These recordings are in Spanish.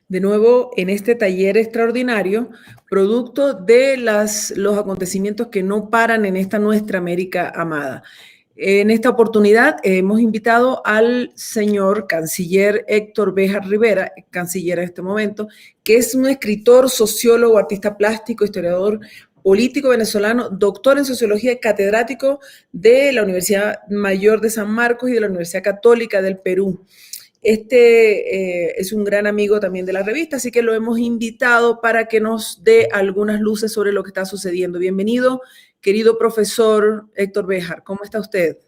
de nuevo en este taller extraordinario, producto de los acontecimientos que no paran en esta nuestra América amada. En esta oportunidad hemos invitado al señor canciller Héctor Béjar Rivera, canciller en este momento, que es un escritor, sociólogo, artista plástico, historiador político venezolano, doctor en sociología y catedrático de la Universidad Mayor de San Marcos y de la Universidad Católica del Perú. Es un gran amigo también de la revista, así que lo hemos invitado para que nos dé algunas luces sobre lo que está sucediendo. Bienvenido, querido profesor Héctor Béjar. ¿Cómo está usted?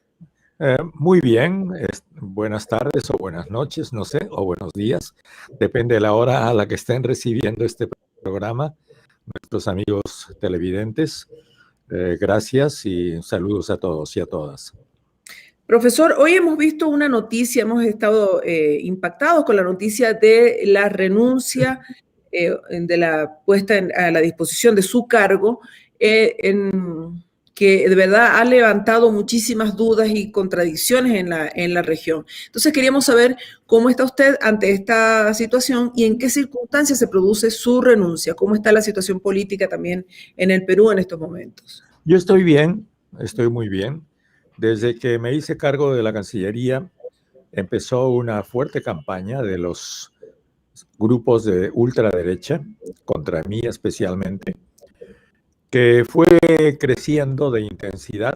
Muy bien, buenas tardes o buenas noches, no sé, o buenos días. Depende de la hora a la que estén recibiendo este programa, nuestros amigos televidentes. Gracias y saludos a todos y a todas. Profesor, hoy hemos visto una noticia, hemos estado impactados con la noticia de la renuncia, de la puesta a la disposición de su cargo, que de verdad ha levantado muchísimas dudas y contradicciones en la región. Entonces queríamos saber cómo está usted ante esta situación y en qué circunstancias se produce su renuncia, cómo está la situación política también en el Perú en estos momentos. Yo estoy bien, estoy muy bien. Desde que me hice cargo de la Cancillería, empezó una fuerte campaña de los grupos de ultraderecha, contra mí especialmente, que fue creciendo de intensidad.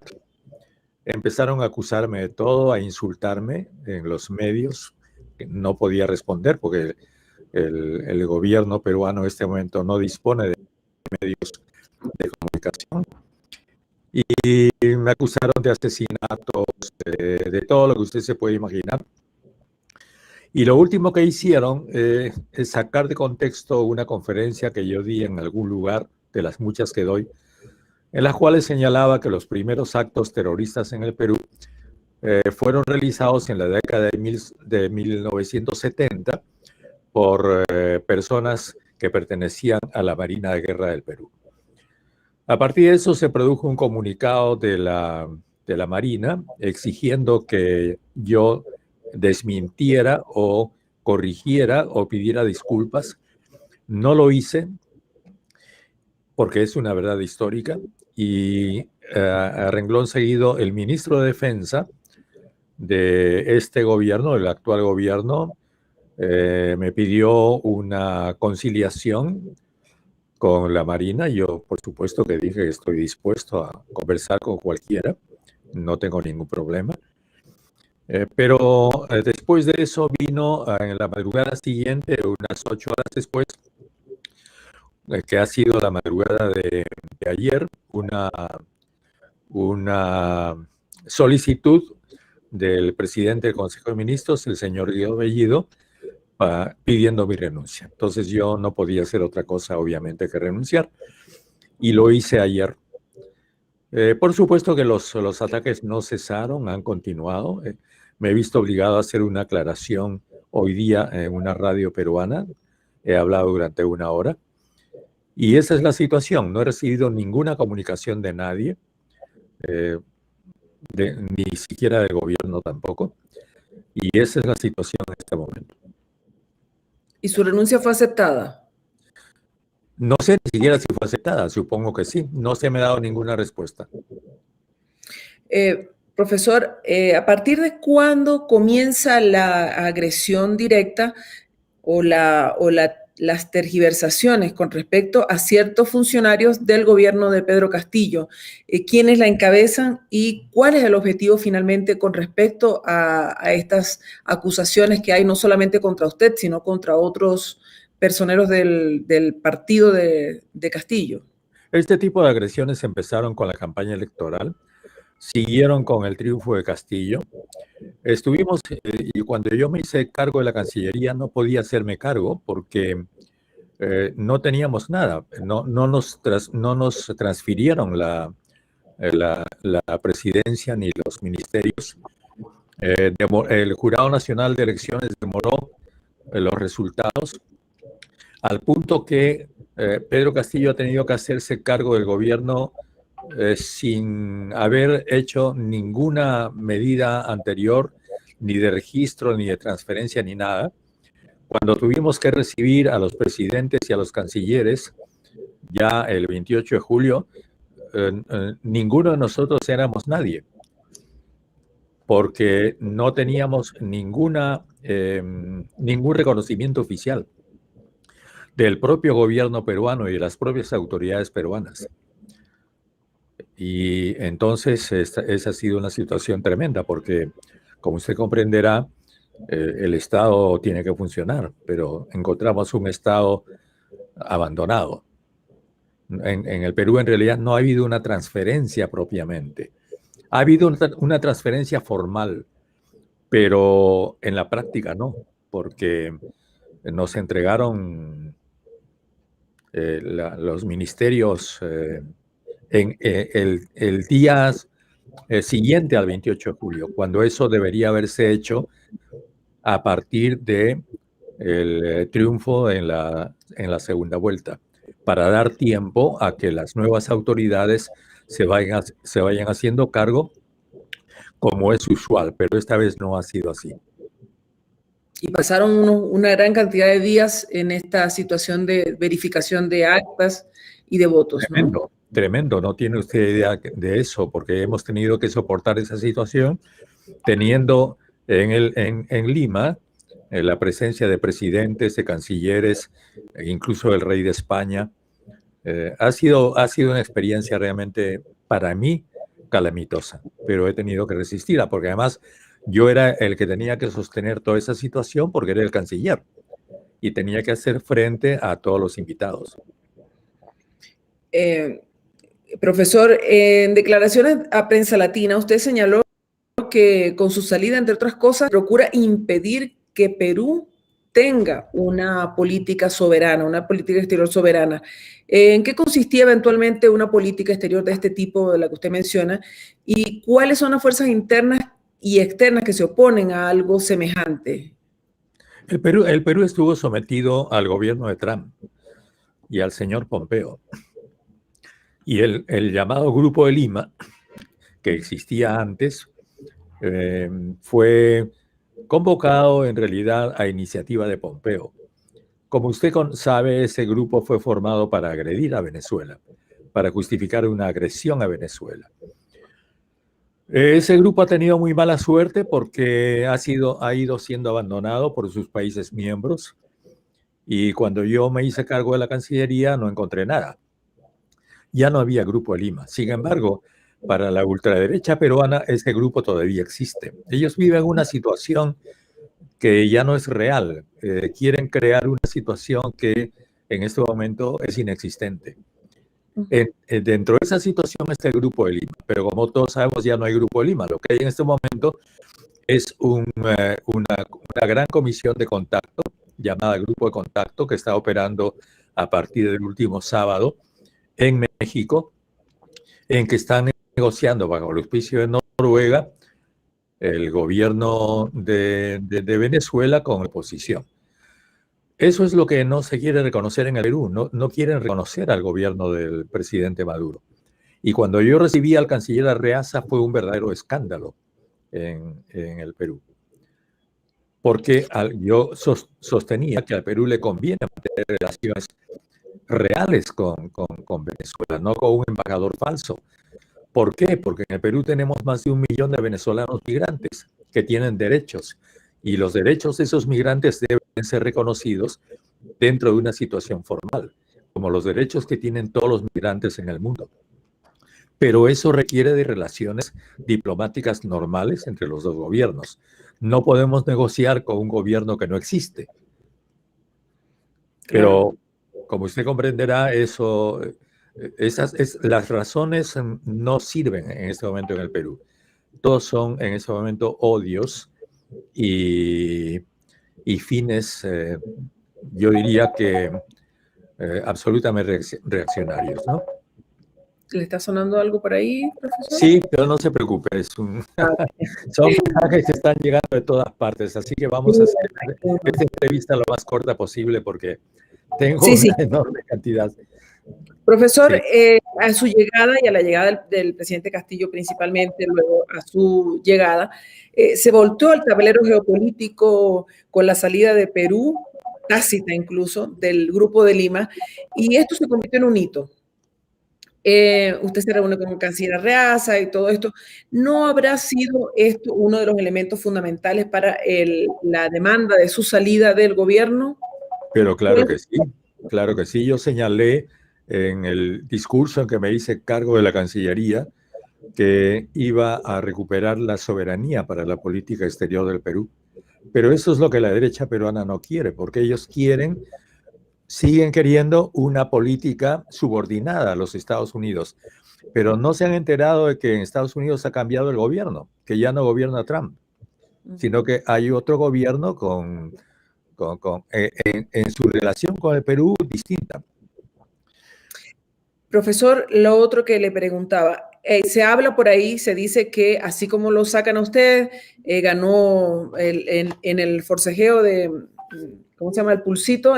Empezaron a acusarme de todo, a insultarme en los medios, que no podía responder porque el gobierno peruano en este momento no dispone de medios de comunicación. Y me acusaron de asesinatos, de todo lo que usted se puede imaginar. Y lo último que hicieron es sacar de contexto una conferencia que yo di en algún lugar, de las muchas que doy, en las cuales señalaba que los primeros actos terroristas en el Perú fueron realizados en la década de 1970 por personas que pertenecían a la Marina de Guerra del Perú. A partir de eso se produjo un comunicado de la Marina exigiendo que yo desmintiera o corrigiera o pidiera disculpas. No lo hice porque es una verdad histórica y a renglón seguido el ministro de Defensa de este gobierno, el actual gobierno, me pidió una conciliación con la Marina. Yo, por supuesto, que dije que estoy dispuesto a conversar con cualquiera, no tengo ningún problema. Pero después de eso vino en la madrugada siguiente, unas 8 horas después, que ha sido la madrugada de ayer, una solicitud del presidente del Consejo de Ministros, el señor Guido Bellido, pidiendo mi renuncia. Entonces yo no podía hacer otra cosa, obviamente, que renunciar, y lo hice ayer. Por supuesto que los ataques no cesaron, han continuado. Me he visto obligado a hacer una aclaración hoy día en una radio peruana. He hablado durante 1 hora. Y esa es la situación. No he recibido ninguna comunicación de nadie, ni siquiera del gobierno tampoco. Y esa es la situación en este momento. ¿Y su renuncia fue aceptada? No sé ni siquiera si fue aceptada, supongo que sí. No se me ha dado ninguna respuesta. Profesor, ¿a partir de cuándo comienza la agresión directa o las tergiversaciones con respecto a ciertos funcionarios del gobierno de Pedro Castillo? ¿Quiénes la encabezan y cuál es el objetivo finalmente con respecto a estas acusaciones que hay no solamente contra usted, sino contra otros personeros del partido de Castillo? Este tipo de agresiones empezaron con la campaña electoral, siguieron con el triunfo de Castillo. Estuvimos, y cuando yo me hice cargo de la Cancillería no podía hacerme cargo porque no teníamos nada, no nos transfirieron la presidencia ni los ministerios. El Jurado Nacional de Elecciones demoró los resultados al punto que Pedro Castillo ha tenido que hacerse cargo del gobierno sin haber hecho ninguna medida anterior, ni de registro, ni de transferencia, ni nada, Cuando tuvimos que recibir a los presidentes y a los cancilleres, ya el 28 de julio, ninguno de nosotros éramos nadie, porque no teníamos ningún reconocimiento oficial del propio gobierno peruano y de las propias autoridades peruanas. Y entonces esa ha sido una situación tremenda, porque, como usted comprenderá, el Estado tiene que funcionar, pero encontramos un Estado abandonado. En el Perú, en realidad, no ha habido una transferencia propiamente. Ha habido una transferencia formal, pero en la práctica no, porque nos entregaron los ministerios en el día siguiente al 28 de julio, cuando eso debería haberse hecho a partir de el triunfo en la segunda vuelta, para dar tiempo a que las nuevas autoridades se vayan haciendo cargo, como es usual, pero esta vez no ha sido así. Y pasaron una gran cantidad de días en esta situación de verificación de actas y de votos, Tremendo, ¿no? tremendo, no tiene usted idea de eso, porque hemos tenido que soportar esa situación teniendo en Lima la presencia de presidentes, de cancilleres, incluso el rey de España. Ha sido una experiencia realmente, para mí, calamitosa, pero he tenido que resistirla, porque además yo era el que tenía que sostener toda esa situación, porque era el canciller y tenía que hacer frente a todos los invitados. Profesor, en declaraciones a Prensa Latina, usted señaló que con su salida, entre otras cosas, procura impedir que Perú tenga una política soberana, una política exterior soberana. ¿En qué consistía eventualmente una política exterior de este tipo, de la que usted menciona? ¿Y cuáles son las fuerzas internas y externas que se oponen a algo semejante? El Perú estuvo sometido al gobierno de Trump y al señor Pompeo. Y el llamado Grupo de Lima, que existía antes, fue convocado en realidad a iniciativa de Pompeo. Como usted sabe, ese grupo fue formado para agredir a Venezuela, para justificar una agresión a Venezuela. Ese grupo ha tenido muy mala suerte porque ha ido siendo abandonado por sus países miembros, y cuando yo me hice cargo de la Cancillería no encontré nada. Ya no había Grupo de Lima. Sin embargo, para la ultraderecha peruana, ese grupo todavía existe. Ellos viven una situación que ya no es real. Quieren crear una situación que en este momento es inexistente. Dentro de esa situación está el Grupo de Lima, pero como todos sabemos, ya no hay Grupo de Lima. Lo que hay en este momento es una gran comisión de contacto, llamada Grupo de Contacto, que está operando a partir del último sábado en México, en que están negociando bajo el auspicio de Noruega el gobierno de Venezuela con la oposición. Eso es lo que no se quiere reconocer en el Perú. No quieren reconocer al gobierno del presidente Maduro. Y cuando yo recibí al canciller Arreaza fue un verdadero escándalo en el Perú. Porque yo sostenía que al Perú le conviene mantener relaciones reales con Venezuela, no con un embajador falso. ¿Por qué? Porque en el Perú tenemos más de 1 millón de venezolanos migrantes que tienen derechos, y los derechos de esos migrantes deben ser reconocidos dentro de una situación formal, como los derechos que tienen todos los migrantes en el mundo. Pero eso requiere de relaciones diplomáticas normales entre los dos gobiernos. No podemos negociar con un gobierno que no existe. Pero, como usted comprenderá, las razones no sirven en este momento en el Perú. Todos son en este momento odios y fines, yo diría que absolutamente reaccionarios, ¿no? ¿Le está sonando algo por ahí, profesor? Sí, pero no se preocupe, son mensajes que están llegando de todas partes, así que vamos a hacer esta entrevista lo más corta posible porque tengo una enorme cantidad. Profesor, a su llegada y a la llegada del presidente Castillo principalmente, luego a su llegada, se volteó el tablero geopolítico con la salida de Perú tácita incluso del Grupo de Lima, y esto se convirtió en un hito. Usted se reúne con el canciller Arreaza y todo esto. ¿No habrá sido esto uno de los elementos fundamentales para la demanda de su salida del gobierno? Pero claro que sí, claro que sí. Yo señalé en el discurso en que me hice cargo de la Cancillería que iba a recuperar la soberanía para la política exterior del Perú. Pero eso es lo que la derecha peruana no quiere, porque ellos siguen queriendo una política subordinada a los Estados Unidos, pero no se han enterado de que en Estados Unidos ha cambiado el gobierno, que ya no gobierna Trump, sino que hay otro gobierno en su relación con el Perú distinta. Profesor, lo otro que le preguntaba, se habla por ahí, se dice que así como lo sacan a usted, ganó en el forcejeo de, ¿cómo se llama? El pulsito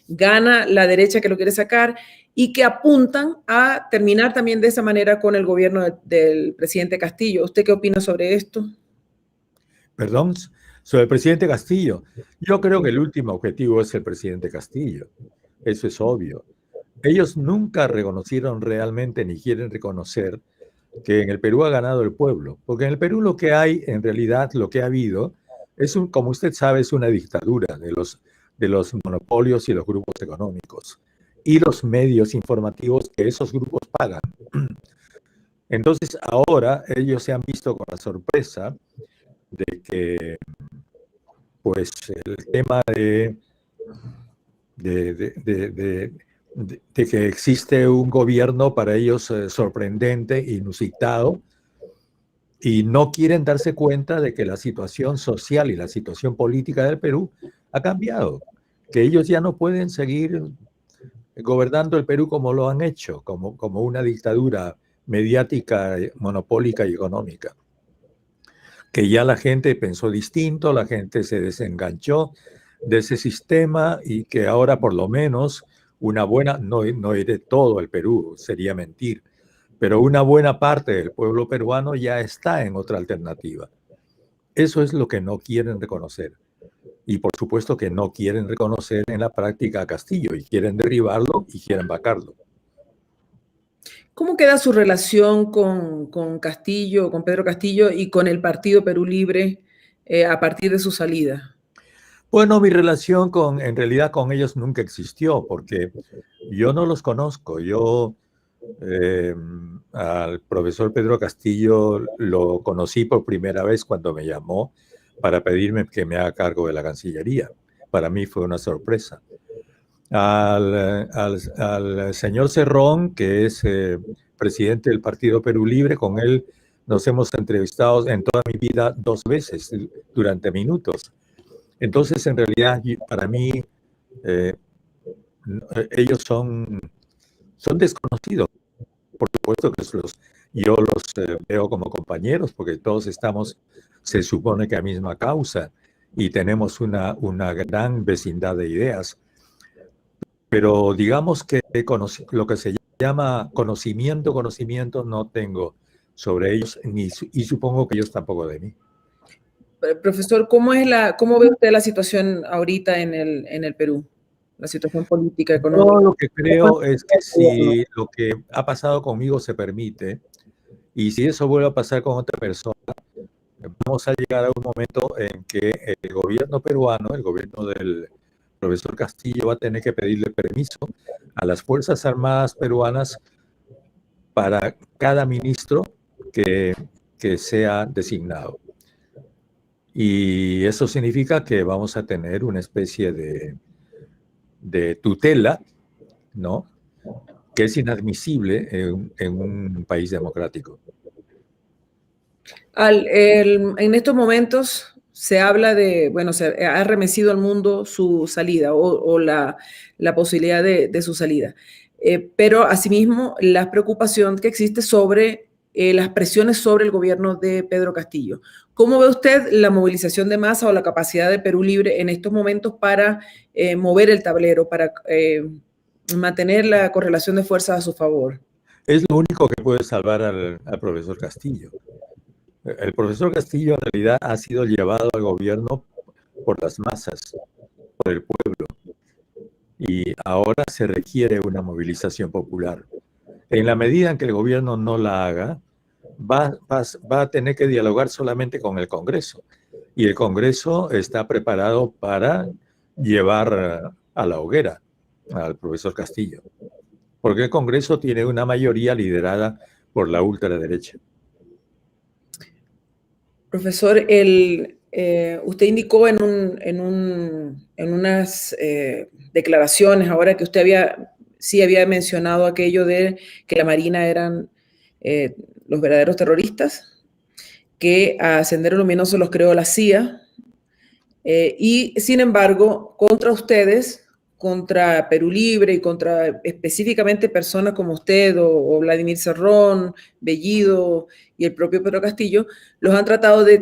gana la derecha que lo quiere sacar y que apuntan a terminar también de esa manera con el gobierno del presidente Castillo. ¿Usted qué opina sobre esto? Perdón, sobre el presidente Castillo. Yo creo que el último objetivo es el presidente Castillo. Eso es obvio. Ellos nunca reconocieron realmente ni quieren reconocer que en el Perú ha ganado el pueblo, porque en el Perú lo que hay, en realidad, lo que ha habido, como usted sabe, es una dictadura de los monopolios y los grupos económicos y los medios informativos que esos grupos pagan. Entonces, ahora ellos se han visto con la sorpresa de que, pues, el tema de que existe un gobierno para ellos sorprendente, inusitado, y no quieren darse cuenta de que la situación social y la situación política del Perú ha cambiado, que ellos ya no pueden seguir gobernando el Perú como lo han hecho, como una dictadura mediática, monopólica y económica. Que ya la gente pensó distinto, la gente se desenganchó de ese sistema y que ahora por lo menos una buena, no de todo el Perú, sería mentir, pero una buena parte del pueblo peruano ya está en otra alternativa. Eso es lo que no quieren reconocer. Y por supuesto que no quieren reconocer en la práctica a Castillo y quieren derribarlo y quieren vacarlo. ¿Cómo queda su relación con Castillo, con Pedro Castillo y con el Partido Perú Libre a partir de su salida? Bueno, mi relación en realidad con ellos nunca existió porque yo no los conozco. Yo al profesor Pedro Castillo lo conocí por primera vez cuando me llamó para pedirme que me haga cargo de la Cancillería. Para mí fue una sorpresa. Al señor Cerrón, que es presidente del Partido Perú Libre, con él nos hemos entrevistado en toda mi vida 2 veces durante minutos. Entonces, en realidad, para mí, ellos son desconocidos. Por supuesto que yo los veo como compañeros, porque todos estamos, se supone que a misma causa, y tenemos una gran vecindad de ideas. Pero digamos que lo que se llama conocimiento no tengo sobre ellos, y supongo que ellos tampoco de mí. Profesor, ¿cómo ve usted la situación ahorita en el Perú? La situación política, económica. Yo lo que creo es que si lo que ha pasado conmigo se permite, y si eso vuelve a pasar con otra persona, vamos a llegar a un momento en que el gobierno peruano, el gobierno del profesor Castillo, va a tener que pedirle permiso a las Fuerzas Armadas peruanas para cada ministro que sea designado. Y eso significa que vamos a tener una especie de tutela, ¿no?, que es inadmisible en un país democrático. En estos momentos se habla de, bueno, se ha remecido al mundo su salida o la posibilidad de su salida. Pero asimismo, la preocupación que existe sobre las presiones sobre el gobierno de Pedro Castillo. ¿Cómo ve usted la movilización de masa o la capacidad de Perú Libre en estos momentos para mover el tablero, para mantener la correlación de fuerzas a su favor? Es lo único que puede salvar al profesor Castillo. El profesor Castillo en realidad ha sido llevado al gobierno por las masas, por el pueblo y ahora se requiere una movilización popular. En la medida en que el gobierno no la haga, va a tener que dialogar solamente con el Congreso. Y el Congreso está preparado para llevar a la hoguera al profesor Castillo, porque el Congreso tiene una mayoría liderada por la ultraderecha. Profesor, usted indicó en unas declaraciones ahora que usted sí había mencionado aquello de que la Marina eran los verdaderos terroristas, que a Sendero Luminoso los creó la CIA, y sin embargo, contra ustedes, contra Perú Libre y contra específicamente personas como usted o Vladimir Cerrón, Bellido y el propio Pedro Castillo, los han tratado de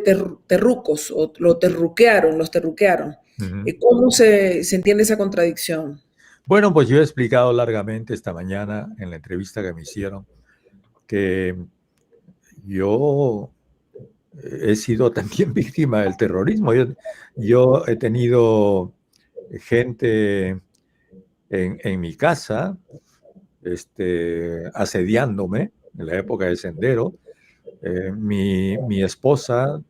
terrucos o los terruquearon. ¿Cómo se entiende esa contradicción? Bueno, pues yo he explicado largamente esta mañana en la entrevista que me hicieron que yo he sido también víctima del terrorismo. Yo he tenido gente en mi casa asediándome en la época del Sendero. Mi esposa,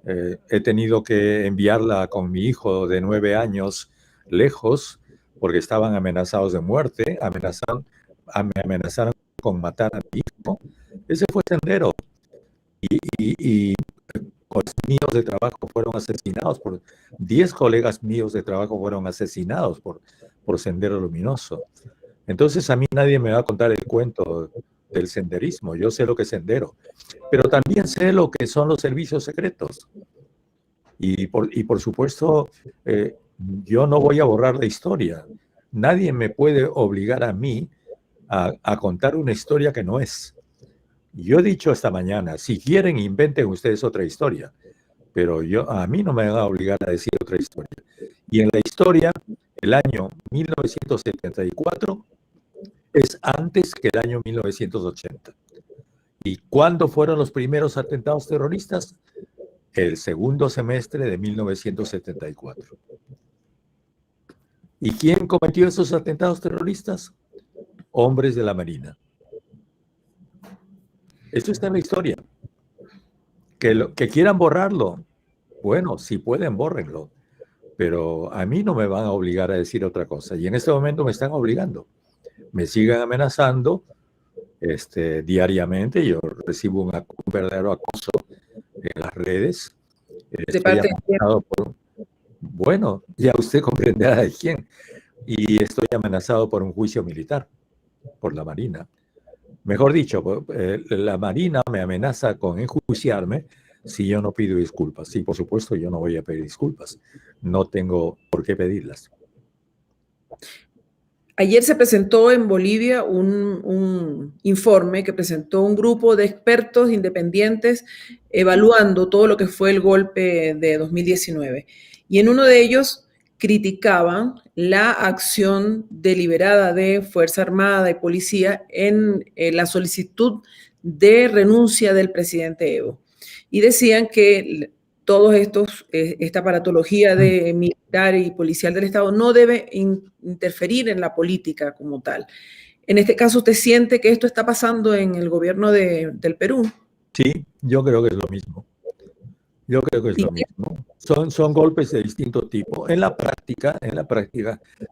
he tenido que enviarla con mi hijo de 9 años lejos porque estaban amenazados de muerte, me amenazaron con matar a mi hijo. Ese fue Sendero. Y colegas míos de trabajo fueron asesinados, 10 colegas míos de trabajo fueron asesinados por Sendero Luminoso. Entonces a mí nadie me va a contar el cuento del senderismo. Yo sé lo que es Sendero, pero también sé lo que son los servicios secretos. Y por supuesto, yo no voy a borrar la historia. Nadie me puede obligar a mí a contar una historia que no es. Yo he dicho esta mañana, si quieren, inventen ustedes otra historia, pero a mí no me van a obligar a decir otra historia. Y en la historia, el año 1974 es antes que el año 1980. ¿Y cuándo fueron los primeros atentados terroristas? El segundo semestre de 1974. ¿Y quién cometió esos atentados terroristas? Hombres de la Marina. Esto está en la historia. Que quieran borrarlo, bueno, si pueden, bórrenlo. Pero a mí no me van a obligar a decir otra cosa. Y en este momento me están obligando. Me siguen amenazando diariamente. Yo recibo un verdadero acoso en las redes. Estoy amenazado bueno, ya usted comprenderá de quién. Y estoy amenazado por un juicio militar, por la Marina. Mejor dicho, la Marina me amenaza con enjuiciarme si yo no pido disculpas. Sí, por supuesto, yo no voy a pedir disculpas. No tengo por qué pedirlas. Ayer se presentó en Bolivia un informe que presentó un grupo de expertos independientes evaluando todo lo que fue el golpe de 2019. Y en uno de ellos criticaban la acción deliberada de Fuerza Armada y Policía en la solicitud de renuncia del presidente Evo. Y decían que todos esta aparatología de militar y policial del Estado no debe interferir en la política como tal. En este caso, ¿usted siente que esto está pasando en el gobierno del Perú? Sí, yo creo que es lo mismo. Yo creo que es lo mismo. Son golpes de distinto tipo. En la práctica,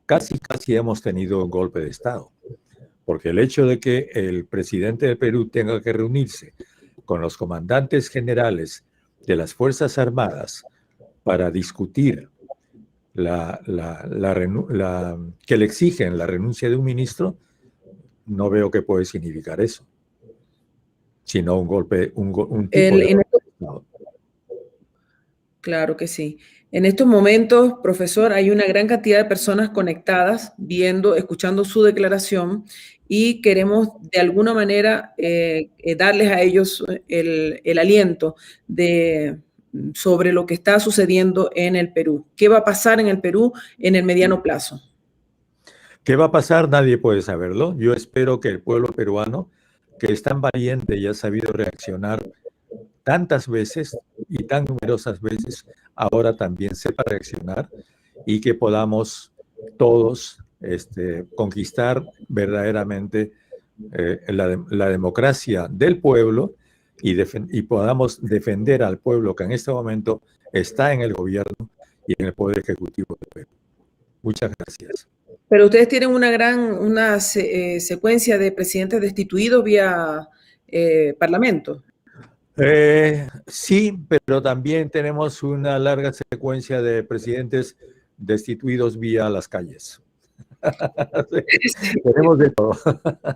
casi hemos tenido un golpe de Estado. Porque el hecho de que el presidente del Perú tenga que reunirse con los comandantes generales de las Fuerzas Armadas para discutir que le exigen la renuncia de un ministro, no veo qué puede significar eso, sino un golpe, un tipo de golpe de Estado. Claro que sí. En estos momentos, profesor, hay una gran cantidad de personas conectadas, viendo, escuchando su declaración, y queremos de alguna manera darles a ellos el aliento sobre lo que está sucediendo en el Perú. ¿Qué va a pasar en el Perú en el mediano plazo? ¿Qué va a pasar? Nadie puede saberlo. Yo espero que el pueblo peruano, que es tan valiente y ha sabido reaccionar tantas veces y tan numerosas veces, ahora también sepa reaccionar y que podamos todos conquistar verdaderamente la democracia del pueblo y podamos defender al pueblo que en este momento está en el gobierno y en el poder ejecutivo del Perú. Muchas gracias. Pero ustedes tienen una secuencia de presidentes destituidos vía parlamento. Sí, pero también tenemos una larga secuencia de presidentes destituidos vía las calles. Sí, tenemos de todo.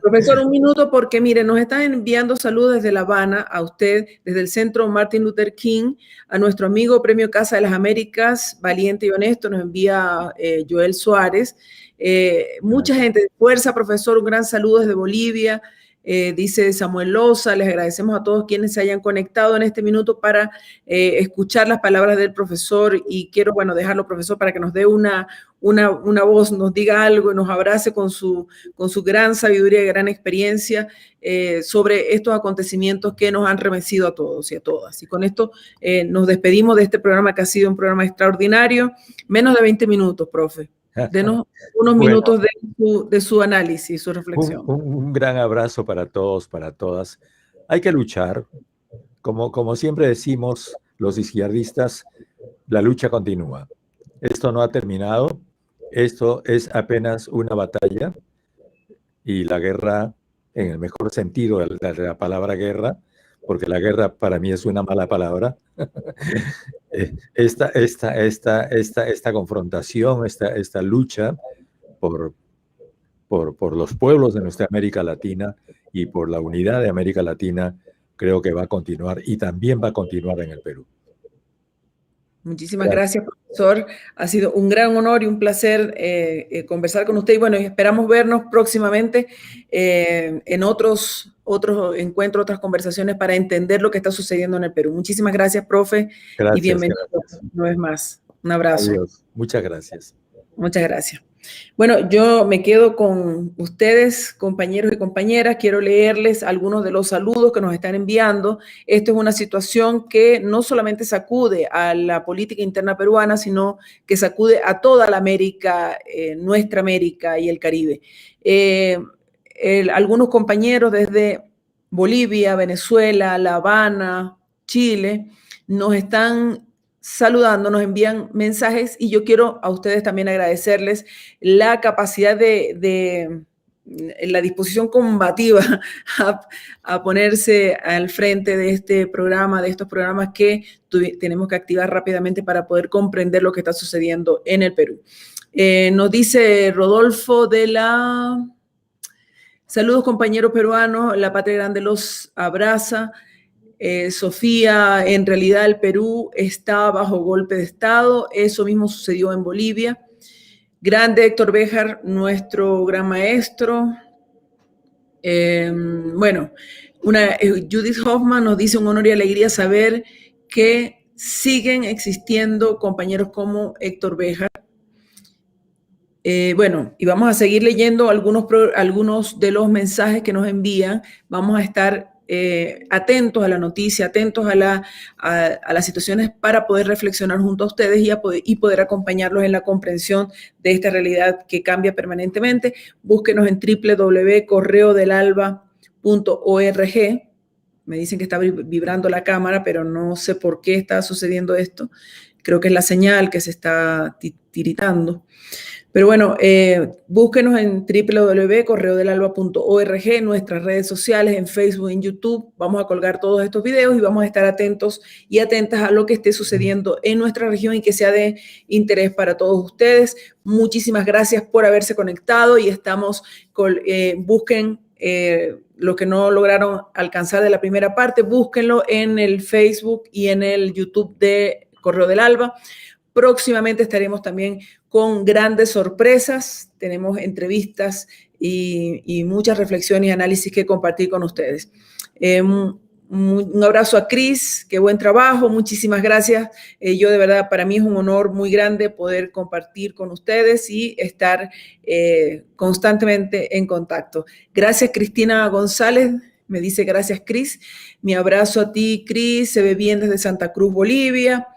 Profesor, un minuto porque mire, nos están enviando saludos desde La Habana a usted, desde el Centro Martin Luther King, a nuestro amigo Premio Casa de las Américas, valiente y honesto, nos envía Joel Suárez. Mucha gente de fuerza, profesor, un gran saludo desde Bolivia. Dice Samuel Loza, les agradecemos a todos quienes se hayan conectado en este minuto para escuchar las palabras del profesor y quiero, bueno, dejarlo, profesor, para que nos dé una voz, nos diga algo y nos abrace con su gran sabiduría y gran experiencia sobre estos acontecimientos que nos han remecido a todos y a todas. Y con esto nos despedimos de este programa que ha sido un programa extraordinario. Menos de 20 minutos, profe. Denos unos minutos de su análisis, su reflexión. Un gran abrazo para todos, para todas. Hay que luchar. Como siempre decimos los izquierdistas, la lucha continúa. Esto no ha terminado. Esto es apenas una batalla y la guerra, en el mejor sentido de la palabra guerra, porque la guerra para mí es una mala palabra. Esta confrontación, esta lucha por los pueblos de nuestra América Latina y por la unidad de América Latina, creo que va a continuar y también va a continuar en el Perú. Muchísimas gracias, profesor. Ha sido un gran honor y un placer conversar con usted. Y bueno, esperamos vernos próximamente en otros encuentros, otras conversaciones para entender lo que está sucediendo en el Perú. Muchísimas gracias, profe. Gracias, y bienvenido una vez más. Un abrazo. Adiós. Muchas gracias. Muchas gracias. Bueno, yo me quedo con ustedes, compañeros y compañeras. Quiero leerles algunos de los saludos que nos están enviando. Esto es una situación que no solamente sacude a la política interna peruana, sino que sacude a toda la América, nuestra América y el Caribe. Algunos compañeros desde Bolivia, Venezuela, La Habana, Chile, nos están saludando, nos envían mensajes y yo quiero a ustedes también agradecerles la capacidad la disposición combativa a ponerse al frente de este programa, de estos programas que tenemos que activar rápidamente para poder comprender lo que está sucediendo en el Perú. Nos dice Rodolfo saludos compañeros peruanos, la patria grande los abraza. Sofía, en realidad el Perú está bajo golpe de Estado, eso mismo sucedió en Bolivia. Grande Héctor Béjar, nuestro gran maestro. Judith Hoffman nos dice un honor y alegría saber que siguen existiendo compañeros como Héctor Béjar. Y vamos a seguir leyendo algunos de los mensajes que nos envían. Vamos a estar atentos a la noticia, atentos a las situaciones para poder reflexionar junto a ustedes y poder acompañarlos en la comprensión de esta realidad que cambia permanentemente. Búsquenos en www.correodelalba.org. Me dicen que está vibrando la cámara, pero no sé por qué está sucediendo esto. Creo que es la señal que se está tiritando. Pero bueno, búsquenos en www.correodelalba.org, nuestras redes sociales, en Facebook, en YouTube. Vamos a colgar todos estos videos y vamos a estar atentos y atentas a lo que esté sucediendo en nuestra región y que sea de interés para todos ustedes. Muchísimas gracias por haberse conectado y busquen lo que no lograron alcanzar de la primera parte, búsquenlo en el Facebook y en el YouTube de Correo del Alba. Próximamente estaremos también con grandes sorpresas, tenemos entrevistas y muchas reflexiones y análisis que compartir con ustedes. Un abrazo a Cris, qué buen trabajo, muchísimas gracias. Yo de verdad, para mí es un honor muy grande poder compartir con ustedes y estar constantemente en contacto. Gracias, Cristina González, me dice gracias, Cris. Mi abrazo a ti, Cris, se ve bien desde Santa Cruz, Bolivia.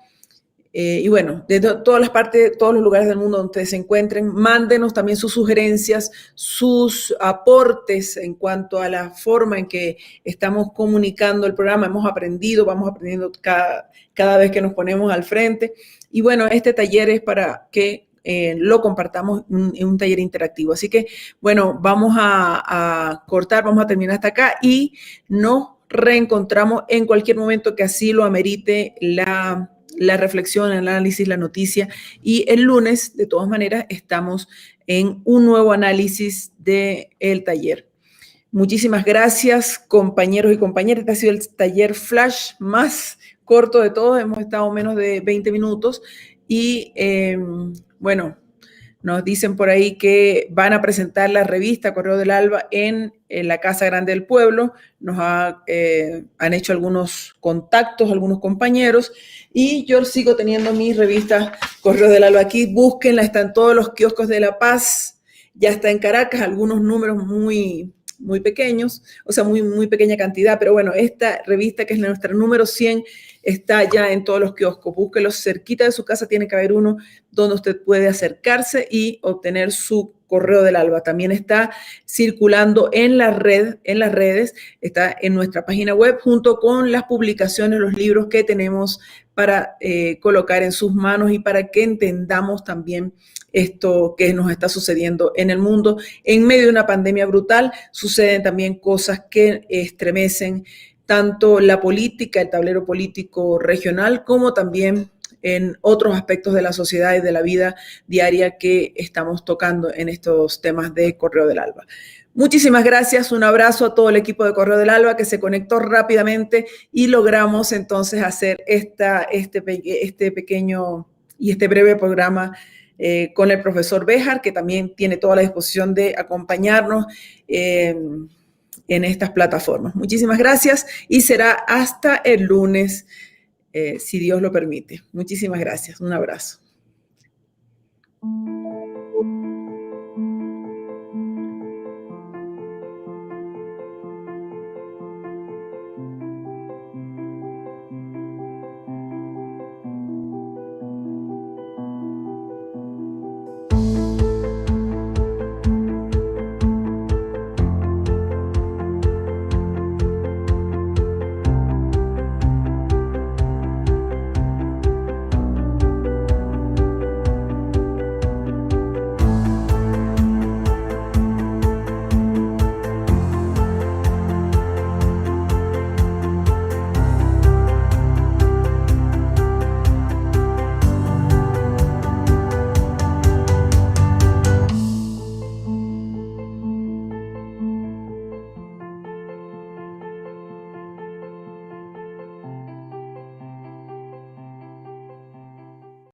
Y bueno, de todas las partes, todos los lugares del mundo donde ustedes se encuentren, mándenos también sus sugerencias, sus aportes en cuanto a la forma en que estamos comunicando el programa. Hemos aprendido, vamos aprendiendo cada vez que nos ponemos al frente. Y bueno, este taller es para que lo compartamos en un taller interactivo. Así que, bueno, vamos a cortar, vamos a terminar hasta acá y nos reencontramos en cualquier momento que así lo amerite la reflexión, el análisis, la noticia. Y el lunes, de todas maneras, estamos en un nuevo análisis del taller. Muchísimas gracias, compañeros y compañeras. Este ha sido el taller flash más corto de todos. Hemos estado menos de 20 minutos. Y bueno, nos dicen por ahí que van a presentar la revista Correo del Alba en la Casa Grande del Pueblo. Nos han hecho algunos contactos, algunos compañeros, y yo sigo teniendo mi revista Correo del Alba aquí. Búsquenla, está en todos los kioscos de La Paz, ya está en Caracas, algunos números muy pequeños, o sea, muy pequeña cantidad, pero bueno, esta revista, que es nuestra número 100, está ya en todos los kioscos. Búsquelo cerquita de su casa, tiene que haber uno donde usted puede acercarse y obtener su Correo del Alba. También está circulando en las redes, está en nuestra página web junto con las publicaciones, los libros que tenemos para colocar en sus manos y para que entendamos también esto que nos está sucediendo en el mundo. En medio de una pandemia brutal, suceden también cosas que estremecen tanto la política, el tablero político regional, como también en otros aspectos de la sociedad y de la vida diaria que estamos tocando en estos temas de Correo del Alba. Muchísimas gracias, un abrazo a todo el equipo de Correo del Alba que se conectó rápidamente y logramos entonces hacer este pequeño y este breve programa con el profesor Béjar, que también tiene toda la disposición de acompañarnos en estas plataformas. Muchísimas gracias y será hasta el lunes, si Dios lo permite. Muchísimas gracias. Un abrazo.